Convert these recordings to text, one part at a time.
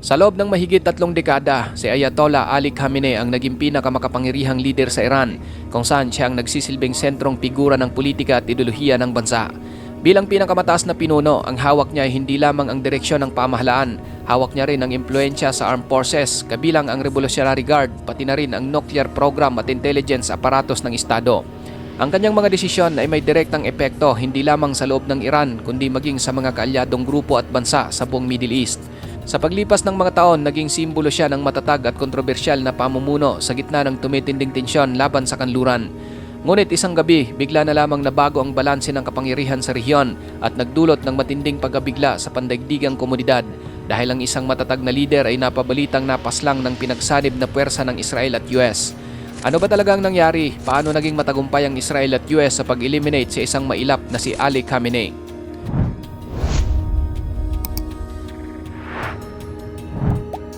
Sa loob ng mahigit 3 dekada, si Ayatollah Ali Khamenei ang naging pinakamakapangyarihang leader sa Iran, kung saan siya ang nagsisilbing sentrong figura ng politika at ideolohiya ng bansa. Bilang pinakamataas na pinuno, ang hawak niya ay hindi lamang ang direksyon ng pamahalaan, hawak niya rin ang impluensya sa armed forces, kabilang ang Revolutionary Guard, pati na rin ang nuclear program at intelligence apparatus ng Estado. Ang kanyang mga desisyon ay may direktang epekto hindi lamang sa loob ng Iran kundi maging sa mga kaalyadong grupo at bansa sa buong Middle East. Sa paglipas ng mga taon, naging simbolo siya ng matatag at kontrobersyal na pamumuno sa gitna ng tumitinding tensyon laban sa kanluran. Ngunit isang gabi, bigla na lamang nabago ang balanse ng kapangyarihan sa rehiyon at nagdulot ng matinding pagkabigla sa pandaigdigang komunidad dahil ang isang matatag na lider ay napabalitang napaslang ng pinagsanib na puwersa ng Israel at US. Ano ba talagang nangyari? Paano naging matagumpay ang Israel at US sa pag-eliminate sa isang mailap na si Ali Khamenei?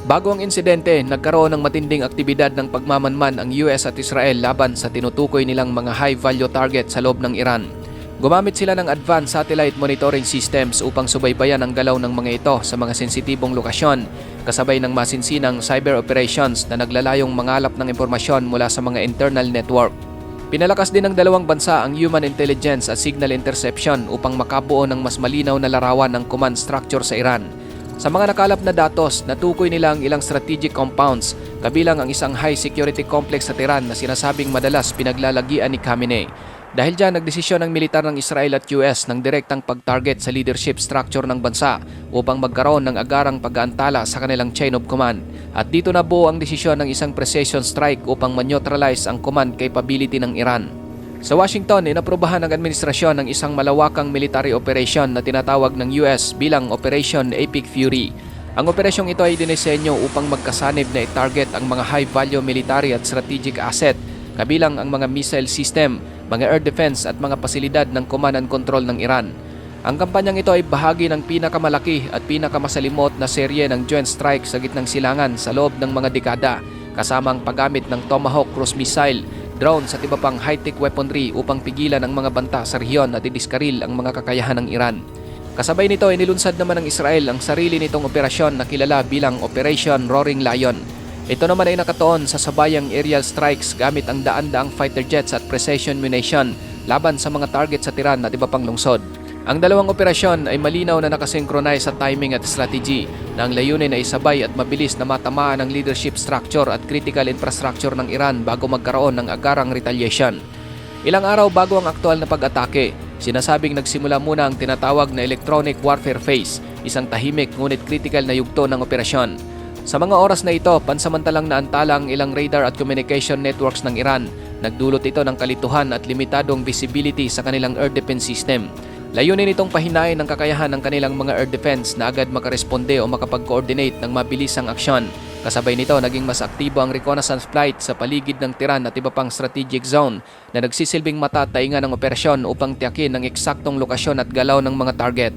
Bago ang insidente, nagkaroon ng matinding aktibidad ng pagmamanman ang US at Israel laban sa tinutukoy nilang mga high-value target sa loob ng Iran. Gumamit sila ng advanced satellite monitoring systems upang subaybayan ang galaw ng mga ito sa mga sensitibong lokasyon, kasabay ng masinsinang cyber operations na naglalayong mangalap ng impormasyon mula sa mga internal network. Pinalakas din ng dalawang bansa ang human intelligence at signal interception upang makabuo ng mas malinaw na larawan ng command structure sa Iran. Sa mga nakalap na datos, natukoy nila ang ilang strategic compounds, kabilang ang isang high-security complex sa Tehran na sinasabing madalas pinaglalagian ni Khamenei. Dahil dyan, nagdesisyon ng militar ng Israel at US ng direktang pag-target sa leadership structure ng bansa upang magkaroon ng agarang pag-aantala sa kanilang chain of command. At dito nabuo ang desisyon ng isang precision strike upang ma-neutralize ang command capability ng Iran. Sa Washington, inaprubahan ng administrasyon ng isang malawakang military operation na tinatawag ng US bilang Operation Epic Fury. Ang operasyong ito ay dinisenyo upang magkasanib na i-target ang mga high-value military at strategic asset, kabilang ang mga missile system, mga air defense at mga pasilidad ng command and control ng Iran. Ang kampanyang ito ay bahagi ng pinakamalaki at pinakamasalimot na serye ng joint strike sa gitnang silangan sa loob ng mga dekada, kasama ang paggamit ng Tomahawk cruise missile, drones at iba pang high-tech weaponry upang pigilan ang mga banta sa rehiyon at idiskaril ang mga kakayahan ng Iran. Kasabay nito ay nilunsad naman ng Israel ang sarili nitong operasyon na kilala bilang Operation Roaring Lion. Ito naman ay nakatuon sa sabayang aerial strikes gamit ang daan-daang fighter jets at precision munition laban sa mga target sa Tehran at iba pang lungsod. Ang dalawang operasyon ay malinaw na nakasynchronize sa timing at strategy na ang layunin ay sabay at mabilis na matamaan ang leadership structure at critical infrastructure ng Iran bago magkaroon ng agarang retaliation. Ilang araw bago ang aktual na pag-atake, sinasabing nagsimula muna ang tinatawag na electronic warfare phase, isang tahimik ngunit critical na yugto ng operasyon. Sa mga oras na ito, pansamantalang naantala ang ilang radar at communication networks ng Iran. Nagdulot ito ng kalituhan at limitadong visibility sa kanilang air defense system. Layunin itong pahinain ang kakayahan ng kanilang mga air defense na agad makaresponde o makapag-coordinate ng mabilisang aksyon. Kasabay nito, naging mas aktibo ang reconnaissance flight sa paligid ng Tehran at iba pang strategic zone na nagsisilbing mata at tainga ng operasyon upang tiyakin ang eksaktong lokasyon at galaw ng mga target.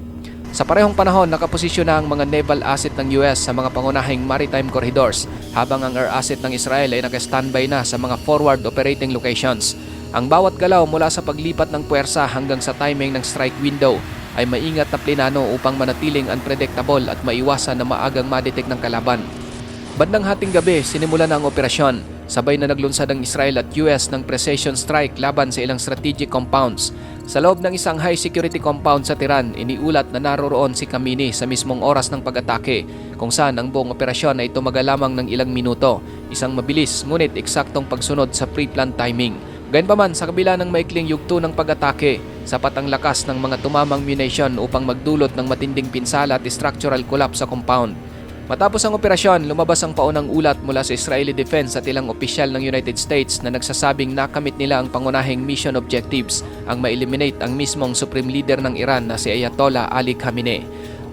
Sa parehong panahon, nakaposisyon na ang mga naval asset ng US sa mga pangunahing maritime corridors, habang ang air asset ng Israel ay naka-standby na sa mga forward operating locations. Ang bawat galaw mula sa paglipat ng puwersa hanggang sa timing ng strike window ay maingat na plinano upang manatiling unpredictable at maiwasan na maagang madetect ng kalaban. Bandang hating gabi, sinimulan na ang operasyon. Sabay na naglunsad ang Israel at US ng precision strike laban sa ilang strategic compounds. Sa loob ng isang high-security compound sa Tehran, iniulat na naroroon si Khamenei sa mismong oras ng pag-atake, kung saan ang buong operasyon ay tumagal lamang ng ilang minuto, isang mabilis ngunit eksaktong pagsunod sa pre-planned timing. Gayunpaman, sa kabila ng maikling yugto ng pag-atake, sapat ang lakas ng mga tumamang munition upang magdulot ng matinding pinsala at structural collapse sa compound. Matapos ang operasyon, lumabas ang paunang ulat mula sa Israeli Defense at ilang opisyal ng United States na nagsasabing nakamit nila ang pangunahing mission objectives, ang ma-eliminate ang mismong supreme leader ng Iran na si Ayatollah Ali Khamenei.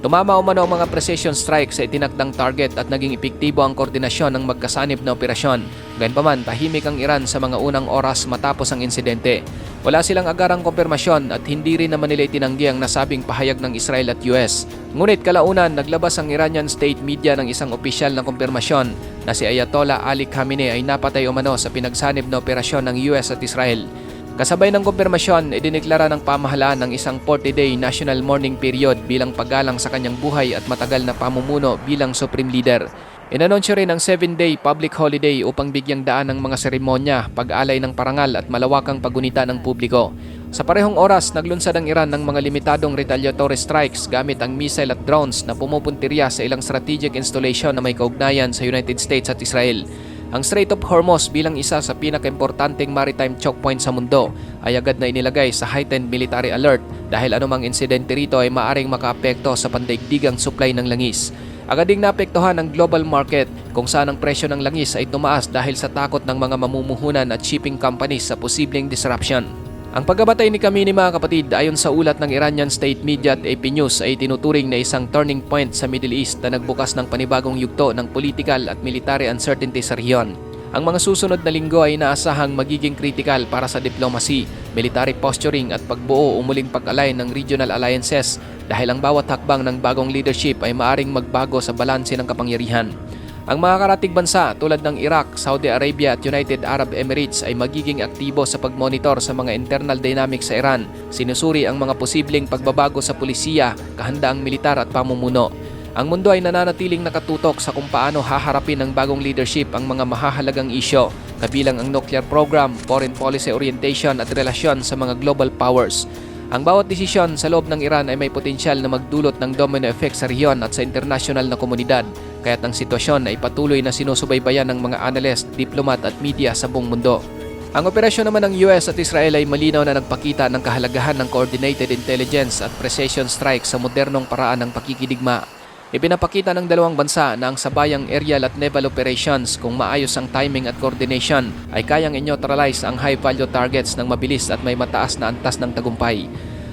Tumama umano ang mga precision strike sa itinakdang target at naging epektibo ang koordinasyon ng magkasanib na operasyon. Gayunpaman, tahimik ang Iran sa mga unang oras matapos ang insidente. Wala silang agarang kumpirmasyon at hindi rin naman nila itinanggi ang nasabing pahayag ng Israel at US. Ngunit kalaunan, naglabas ang Iranian state media ng isang opisyal na kumpirmasyon na si Ayatollah Ali Khamenei ay napatay umano sa pinagsanib na operasyon ng US at Israel. Kasabay ng kumpirmasyon, idineklara ng pamahalaan ng isang 40-day national mourning period bilang paggalang sa kanyang buhay at matagal na pamumuno bilang Supreme Leader. Inanunsyo rin ang 7-day public holiday upang bigyang daan ng mga seremonya, pag-alay ng parangal at malawakang pagunita ng publiko. Sa parehong oras, naglunsad ang Iran ng mga limitadong retaliatory strikes gamit ang missile at drones na pumupuntirya sa ilang strategic installation na may kaugnayan sa United States at Israel. Ang Strait of Hormuz bilang isa sa pinakaimportanteng maritime choke point sa mundo ay agad na inilagay sa heightened military alert dahil anumang insidente rito ay maaring makaapekto sa pandaigdigang supply ng langis. Agad ding naapektuhan ang global market kung saan ang presyo ng langis ay tumaas dahil sa takot ng mga mamumuhunan at shipping companies sa posibleng disruption. Ang pagkabatay ni Khamenei, mga kapatid, ayon sa ulat ng Iranian state media at AP News ay tinuturing na isang turning point sa Middle East na nagbukas ng panibagong yugto ng political at military uncertainty sa rehiyon. Ang mga susunod na linggo ay inaasahang magiging critical para sa diplomacy, military posturing at pagbuo o muling pag-align ng regional alliances dahil ang bawat hakbang ng bagong leadership ay maaring magbago sa balanse ng kapangyarihan. Ang mga karatig bansa tulad ng Iraq, Saudi Arabia at United Arab Emirates ay magiging aktibo sa pagmonitor sa mga internal dynamics sa Iran. Sinusuri ang mga posibleng pagbabago sa pulisiya, kahandaang militar at pamumuno. Ang mundo ay nananatiling nakatutok sa kung paano haharapin ng bagong leadership ang mga mahahalagang isyo, kabilang ang nuclear program, foreign policy orientation at relasyon sa mga global powers. Ang bawat desisyon sa loob ng Iran ay may potensyal na magdulot ng domino effect sa rehiyon at sa international na komunidad, kaya't ang sitwasyon ay patuloy na sinusubaybayan ng mga analyst, diplomat at media sa buong mundo. Ang operasyon naman ng US at Israel ay malinaw na nagpakita ng kahalagahan ng coordinated intelligence at precision strike sa modernong paraan ng pakikidigma. Ipinapakita ng dalawang bansa na ang sabayang aerial at naval operations kung maayos ang timing at coordination ay kayang i-neutralize ang high-value targets ng mabilis at may mataas na antas ng tagumpay.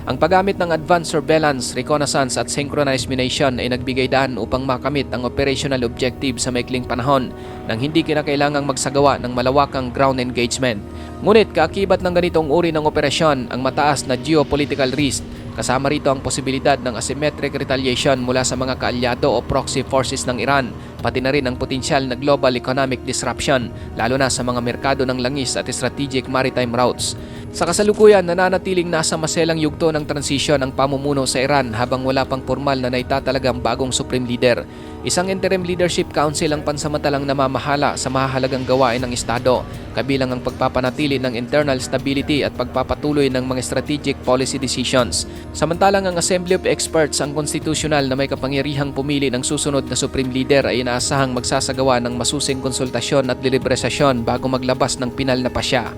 Ang paggamit ng advanced surveillance, reconnaissance at synchronized munition ay nagbigay daan upang makamit ang operational objective sa maikling panahon nang hindi kinakailangang magsagawa ng malawakang ground engagement. Ngunit kaakibat ng ganitong uri ng operasyon ang mataas na geopolitical risk. Kasama rito ang posibilidad ng asymmetric retaliation mula sa mga kaalyado o proxy forces ng Iran, pati na rin ang potensyal na global economic disruption, lalo na sa mga merkado ng langis at strategic maritime routes. Sa kasalukuyan, nananatiling nasa maselang yugto ng transisyon ang pamumuno sa Iran habang wala pang formal na naitatalagang bagong Supreme Leader. Isang interim leadership council ang pansamantalang namamahala sa mahahalagang gawain ng Estado, kabilang ang pagpapanatili ng internal stability at pagpapatuloy ng mga strategic policy decisions. Samantalang ang Assembly of Experts, ang konstitusyonal na may kapangyarihang pumili ng susunod na Supreme Leader, ay inaasahang magsasagawa ng masusing konsultasyon at deliberasyon bago maglabas ng pinal na pasya.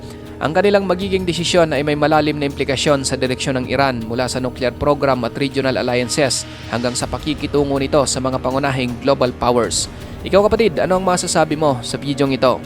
Ang kanilang magiging desisyon ay may malalim na implikasyon sa direksyon ng Iran mula sa nuclear program at regional alliances hanggang sa pakikitungo nito sa mga pangunahing global powers. Ikaw, kapatid, ano ang masasabi mo sa bidyong ito?